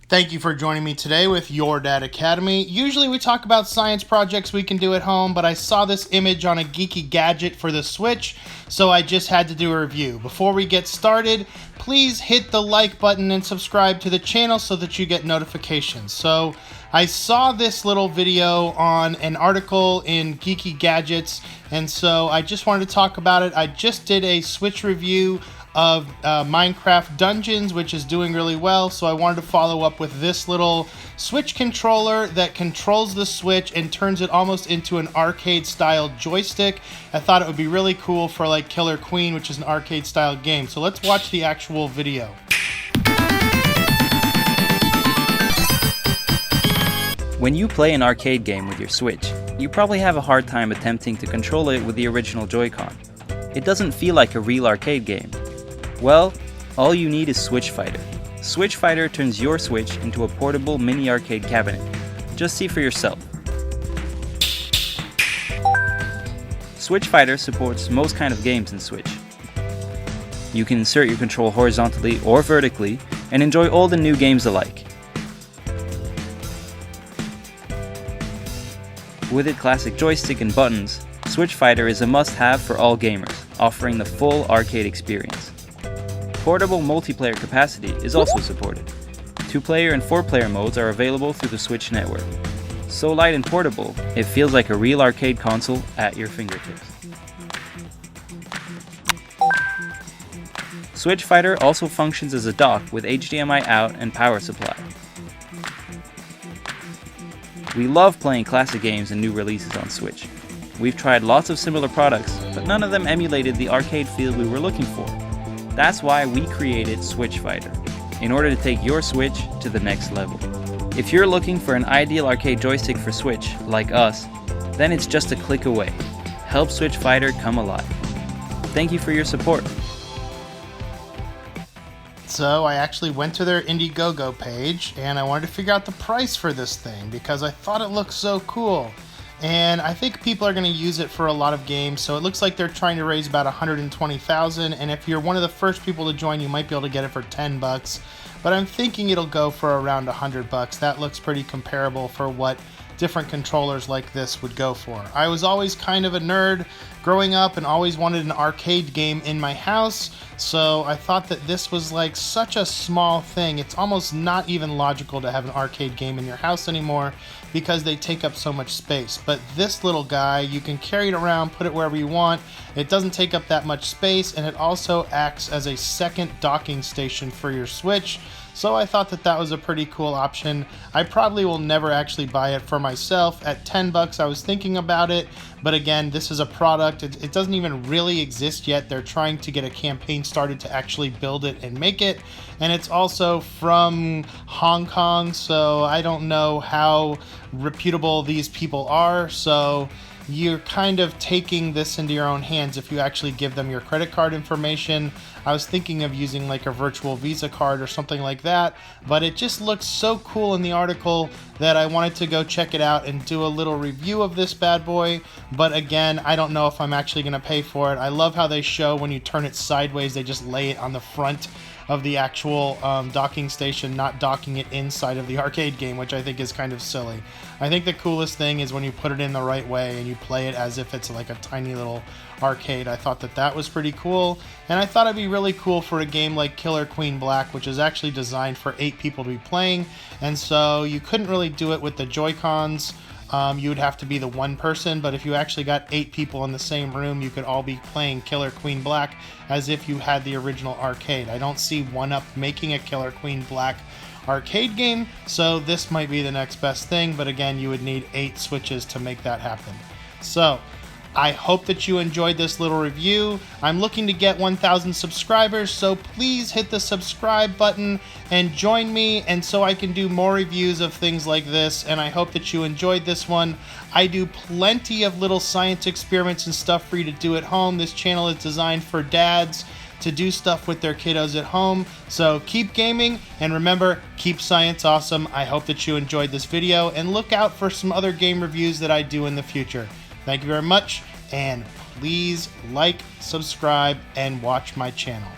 Thank you for joining me today with Your Dad Academy. Usually we talk about science projects we can do at home, but I saw this image on a geeky gadget for the Switch, so I just had to do a review. Before we get started, please hit the like button and subscribe to the channel so that you get notifications. So I saw this little video on an article in Geeky Gadgets, and so I just wanted to talk about it. I just did a Switch review of Minecraft Dungeons, which is doing really well, so I wanted to follow up with this little Switch controller that controls the Switch and turns it almost into an arcade style joystick. I thought it would be really cool for like Killer Queen, which is an arcade style game. So let's watch the actual video. When you play an arcade game with your Switch, you probably have a hard time attempting to control it with the original Joy-Con. It doesn't feel like a real arcade game. Well, all you need is Switch Fighter. Switch Fighter turns your Switch into a portable mini arcade cabinet. Just see for yourself. Switch Fighter supports most kind of games in Switch. You can insert your control horizontally or vertically and enjoy all the new games alike. With its classic joystick and buttons, Switch Fighter is a must-have for all gamers, offering the full arcade experience. Portable multiplayer capacity is also supported. 2-player and 4-player modes are available through the Switch network. So light and portable, it feels like a real arcade console at your fingertips. Switch Fighter also functions as a dock with HDMI out and power supply. We love playing classic games and new releases on Switch. We've tried lots of similar products, but none of them emulated the arcade feel we were looking for. That's why we created Switch Fighter, in order to take your Switch to the next level. If you're looking for an ideal arcade joystick for Switch, like us, then it's just a click away. Help Switch Fighter come alive. Thank you for your support. So I actually went to their Indiegogo page and I wanted to figure out the price for this thing because I thought it looked so cool. And I think people are going to use it for a lot of games, so it looks like they're trying to raise about $120,000, and if you're one of the first people to join, you might be able to get it for $10, but I'm thinking it'll go for around $100. That looks pretty comparable for what different controllers like this would go for. I was always kind of a nerd growing up and always wanted an arcade game in my house, so I thought that this was like such a small thing. It's almost not even logical to have an arcade game in your house anymore because they take up so much space. But this little guy, you can carry it around, put it wherever you want. It doesn't take up that much space, and it also acts as a second docking station for your Switch. So I thought that that was a pretty cool option. I probably will never actually buy it for myself. At $10, I was thinking about it, but again, this is a product. It doesn't even really exist yet. They're trying to get a campaign started to actually build it and make it, and it's also from Hong Kong, so I don't know how reputable these people are, so you're kind of taking this into your own hands if you actually give them your credit card information. I was thinking of using like a virtual Visa card or something like that, but it just looks so cool in the article that I wanted to go check it out and do a little review of this bad boy. But again, I don't know if I'm actually going to pay for it. I love how they show when you turn it sideways, they just lay it on the front of the actual docking station, not docking it inside of the arcade game, which I think is kind of silly. I think the coolest thing is when you put it in the right way and you play it as if it's like a tiny little arcade. I thought that that was pretty cool, and I thought it'd be really cool for a game like Killer Queen Black, which is actually designed for 8 people to be playing, and so you couldn't really do it with the Joy-Cons. You would have to be the one person, but if you actually got 8 people in the same room, you could all be playing Killer Queen Black as if you had the original arcade. I don't see 1UP making a Killer Queen Black arcade game, so this might be the next best thing, but again, you would need 8 Switches to make that happen. So I hope that you enjoyed this little review. I'm looking to get 1,000 subscribers, so please hit the subscribe button and join me, and so I can do more reviews of things like this, and I hope that you enjoyed this one. I do plenty of little science experiments and stuff for you to do at home. This channel is designed for dads to do stuff with their kiddos at home. So keep gaming, and remember, keep science awesome. I hope that you enjoyed this video, and look out for some other game reviews that I do in the future. Thank you very much, and please like, subscribe, and watch my channel.